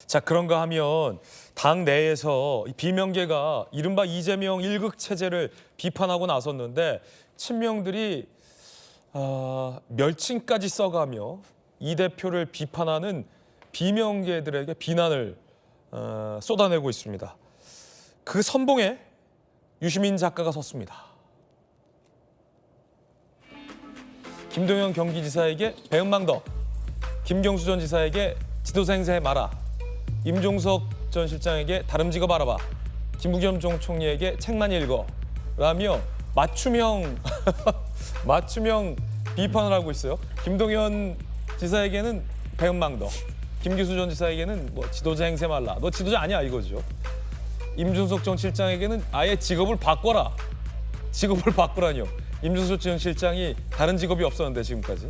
자, 그런가 하면 당 내에서 비명계가 이른바 이재명 일극 체제를 비판하고 나섰는데 친명들이 멸칭까지 써가며 이 대표를 비판하는 비명계들에게 비난을 쏟아내고 있습니다. 그 선봉에 유시민 작가가 섰습니다. 김동연 경기지사에게 배은망덕, 김경수 전 지사에게 지도자 행세 마라, 임종석 전 실장에게 다른 직업 알아봐, 김부겸 전 총리에게 책만 읽어 라며 맞춤형 비판을 하고 있어요. 김동연 지사에게는 배은망덕, 김기수 전 지사에게는 뭐 지도자 행세 말라, 너 지도자 아니야 이거죠. 임종석 전 실장에게는 아예 직업을 바꿔라. 직업을 바꾸라뇨. 임종석 전 실장이 다른 직업이 없었는데 지금까지.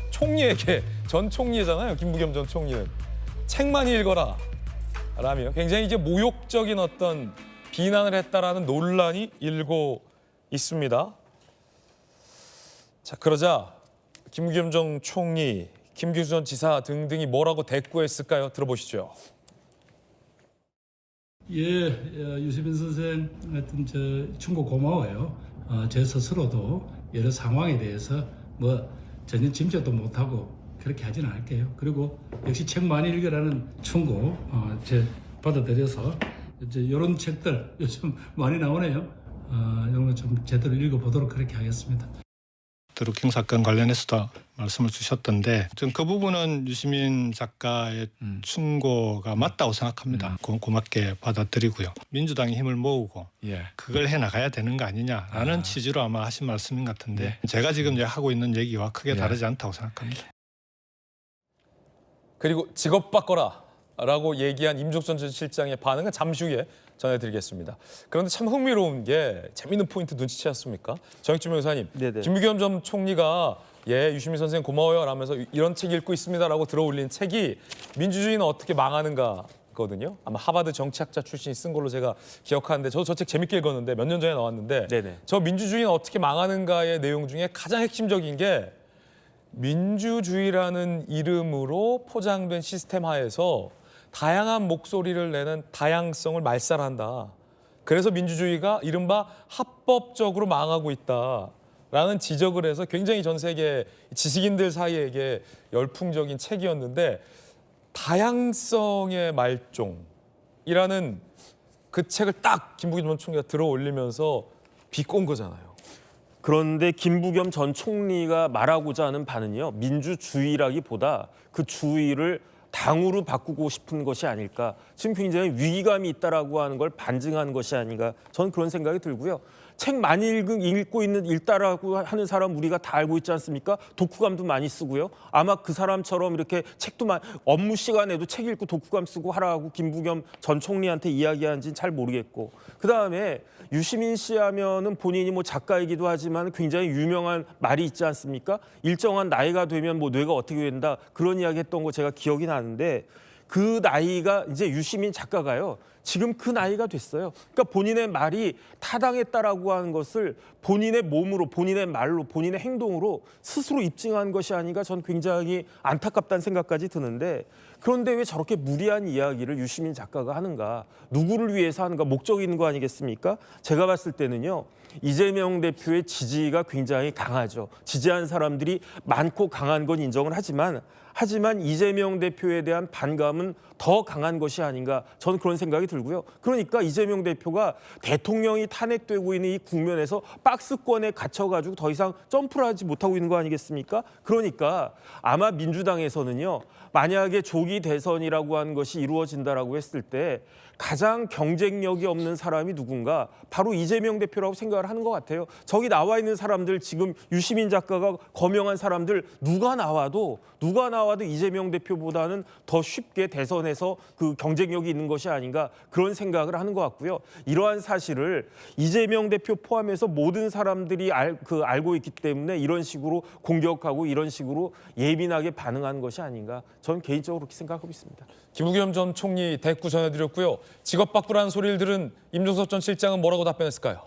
총리에게, 전 총리잖아요. 김부겸 전 총리는. 책만 읽어라 라며 굉장히 이제 모욕적인 어떤 비난을 했다라는 논란이 일고 있습니다. 자, 그러자 김부겸 전 총리, 김기수 전 지사 등등이 뭐라고 대꾸했을까요? 들어보시죠. 예, 유시민 선생 하여튼 충고 고마워요. 제 스스로도 여러 상황에 대해서 뭐 전혀 짐작도 못하고 그렇게 하지는 않을게요. 그리고 역시 책 많이 읽으라는 충고 제 받아들여서 이제 이런 책들 요즘 많이 나오네요. 이런 좀 제대로 읽어보도록 그렇게 하겠습니다. 드루킹 사건 관련해서도 말씀을 주셨던데 좀 그 부분은 유시민 작가의 충고가 맞다고 생각합니다. 고맙게 받아들이고요. 민주당이 힘을 모으고 그걸 해나가야 되는 거 아니냐라는 취지로 아마 하신 말씀인 것 같은데 제가 지금 하고 있는 얘기와 크게 다르지 않다고 생각합니다. 그리고 직업 바꿔라 라고 얘기한 임종석 전 실장의 반응은 잠시 후에 전해드리겠습니다. 그런데 참 흥미로운 게 재밌는 포인트 눈치채셨습니까? 정익준 변호사님, 김부겸 전 총리가 유시민 선생님 고마워요 라면서 이런 책 읽고 있습니다라고 들어올린 책이 민주주의는 어떻게 망하는가거든요. 아마 하버드 정치학자 출신이 쓴 걸로 제가 기억하는데 저도 저 책 재밌게 읽었는데 몇 년 전에 나왔는데 저 민주주의는 어떻게 망하는가의 내용 중에 가장 핵심적인 게 민주주의라는 이름으로 포장된 시스템 하에서 다양한 목소리를 내는 다양성을 말살한다. 그래서 민주주의가 이른바 합법적으로 망하고 있다라는 지적을 해서 굉장히 전 세계 지식인들 사이에게 열풍적인 책이었는데 다양성의 말종이라는 그 책을 딱 김부겸 전 총리가 들어올리면서 비꼰 거잖아요. 그런데 김부겸 전 총리가 말하고자 하는 바는요. 민주주의라기보다 그 주의를 당으로 바꾸고 싶은 것이 아닐까. 지금 굉장히 위기감이 있다라고 하는 걸 반증한 것이 아닌가. 저는 그런 생각이 들고요. 책 많이 읽고 읽다라고 하는 사람 우리가 다 알고 있지 않습니까? 독후감도 많이 쓰고요. 아마 그 사람처럼 이렇게 책도 업무 시간에도 책 읽고 독후감 쓰고 하라고 김부겸 전 총리한테 이야기한지는 잘 모르겠고. 그다음에 유시민 씨 하면은 본인이 뭐 작가이기도 하지만 굉장히 유명한 말이 있지 않습니까? 일정한 나이가 되면 뭐 뇌가 어떻게 된다 그런 이야기 했던 거 제가 기억이 나는데 그 나이가 이제 유시민 작가가요. 지금 그 나이가 됐어요. 그러니까 본인의 말이 타당했다라고 하는 것을 본인의 몸으로, 본인의 말로, 본인의 행동으로 스스로 입증한 것이 아닌가 저는 굉장히 안타깝다는 생각까지 드는데 그런데 왜 저렇게 무리한 이야기를 유시민 작가가 하는가? 누구를 위해서 하는가? 목적이 있는 거 아니겠습니까? 제가 봤을 때는요. 이재명 대표의 지지가 굉장히 강하죠. 지지한 사람들이 많고 강한 건 인정을 하지만 이재명 대표에 대한 반감은 더 강한 것이 아닌가 저는 그런 생각이 들고요. 그러니까 이재명 대표가 대통령이 탄핵되고 있는 이 국면에서 박스권에 갇혀가지고 더 이상 점프를 하지 못하고 있는 거 아니겠습니까? 그러니까 아마 민주당에서는요. 만약에 조기 대선이라고 하는 것이 이루어진다라고 했을 때 가장 경쟁력이 없는 사람이 누군가 바로 이재명 대표라고 생각을 하는 것 같아요. 저기 나와 있는 사람들 지금 유시민 작가가 거명한 사람들 누가 나와도 이재명 대표보다는 더 쉽게 대선에서 그 경쟁력이 있는 것이 아닌가 그런 생각을 하는 것 같고요. 이러한 사실을 이재명 대표 포함해서 모든 사람들이 알고 있기 때문에 이런 식으로 공격하고 이런 식으로 예민하게 반응하는 것이 아닌가 저는 개인적으로 그렇게 생각하고 있습니다. 김부겸 전 총리 대꾸 전해드렸고요. 직업 바꾸라는 소리를 들은 임종석 전 실장은 뭐라고 답변했을까요?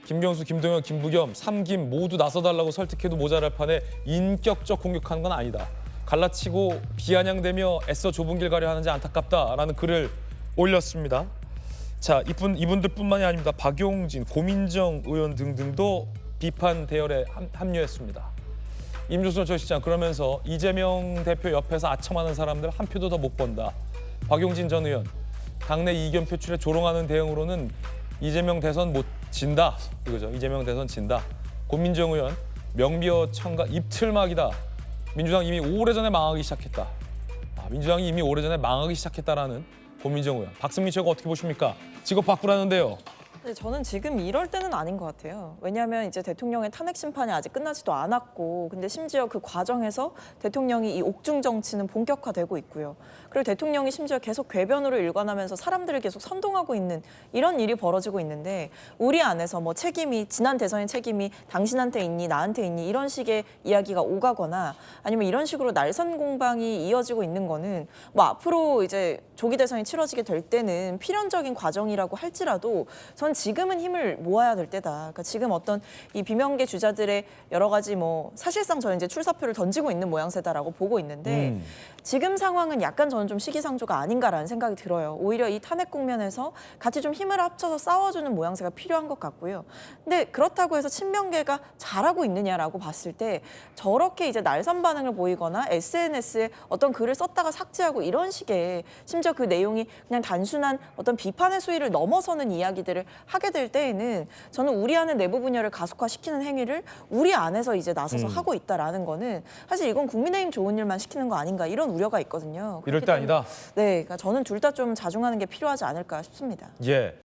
김경수, 김동연, 김부겸, 삼김 모두 나서달라고 설득해도 모자랄 판에 인격적 공격하는 건 아니다. 갈라치고 비아냥대며 애써 좁은 길 가려 하는지 안타깝다라는 글을 올렸습니다. 자, 이분들뿐만이 아닙니다. 박용진, 고민정 의원 등등도 비판 대열에 합류했습니다. 임종선 전 실장 그러면서 이재명 대표 옆에서 아첨하는 사람들 한 표도 더 못 번다. 박용진 전 의원, 당내 이견 표출에 조롱하는 대응으로는 이재명 대선 못 진다. 이거죠. 이재명 대선 진다. 고민정 의원, 명비어 청가 입틀막이다. 민주당 이미 오래전에 망하기 시작했다. 민주당이 이미 오래전에 망하기 시작했다라는 고민정 의원. 박승민 최고 어떻게 보십니까? 직업 바꾸라는데요. 네, 저는 지금 이럴 때는 아닌 것 같아요. 왜냐하면 이제 대통령의 탄핵 심판이 아직 끝나지도 않았고, 근데 심지어 그 과정에서 대통령이 이 옥중 정치는 본격화되고 있고요. 그리고 대통령이 심지어 계속 궤변으로 일관하면서 사람들을 계속 선동하고 있는 이런 일이 벌어지고 있는데, 우리 안에서 뭐 책임이 지난 대선의 책임이 당신한테 있니 나한테 있니 이런 식의 이야기가 오가거나 아니면 이런 식으로 날선 공방이 이어지고 있는 거는 뭐 앞으로 이제 조기 대선이 치러지게 될 때는 필연적인 과정이라고 할지라도 전 지금은 힘을 모아야 될 때다. 그러니까 지금 어떤 이 비명계 주자들의 여러 가지 뭐 사실상 저는 이제 출사표를 던지고 있는 모양새다라고 보고 있는데 지금 상황은 약간 저는 좀 시기상조가 아닌가라는 생각이 들어요. 오히려 이 탄핵 국면에서 같이 좀 힘을 합쳐서 싸워주는 모양새가 필요한 것 같고요. 근데 그렇다고 해서 친명계가 잘하고 있느냐라고 봤을 때 저렇게 이제 날선 반응을 보이거나 SNS에 어떤 글을 썼다가 삭제하고 이런 식의 심지어 그 내용이 그냥 단순한 어떤 비판의 수위를 넘어서는 이야기들을 하게 될 때에는 저는 우리 안의 내부 분열을 가속화시키는 행위를 우리 안에서 이제 나서서 하고 있다라는 거는 사실 이건 국민의힘 좋은 일만 시키는 거 아닌가 이런 우려가 있거든요. 이럴 때 아니다. 네, 그러니까 저는 둘 다 좀 자중하는 게 필요하지 않을까 싶습니다. 예.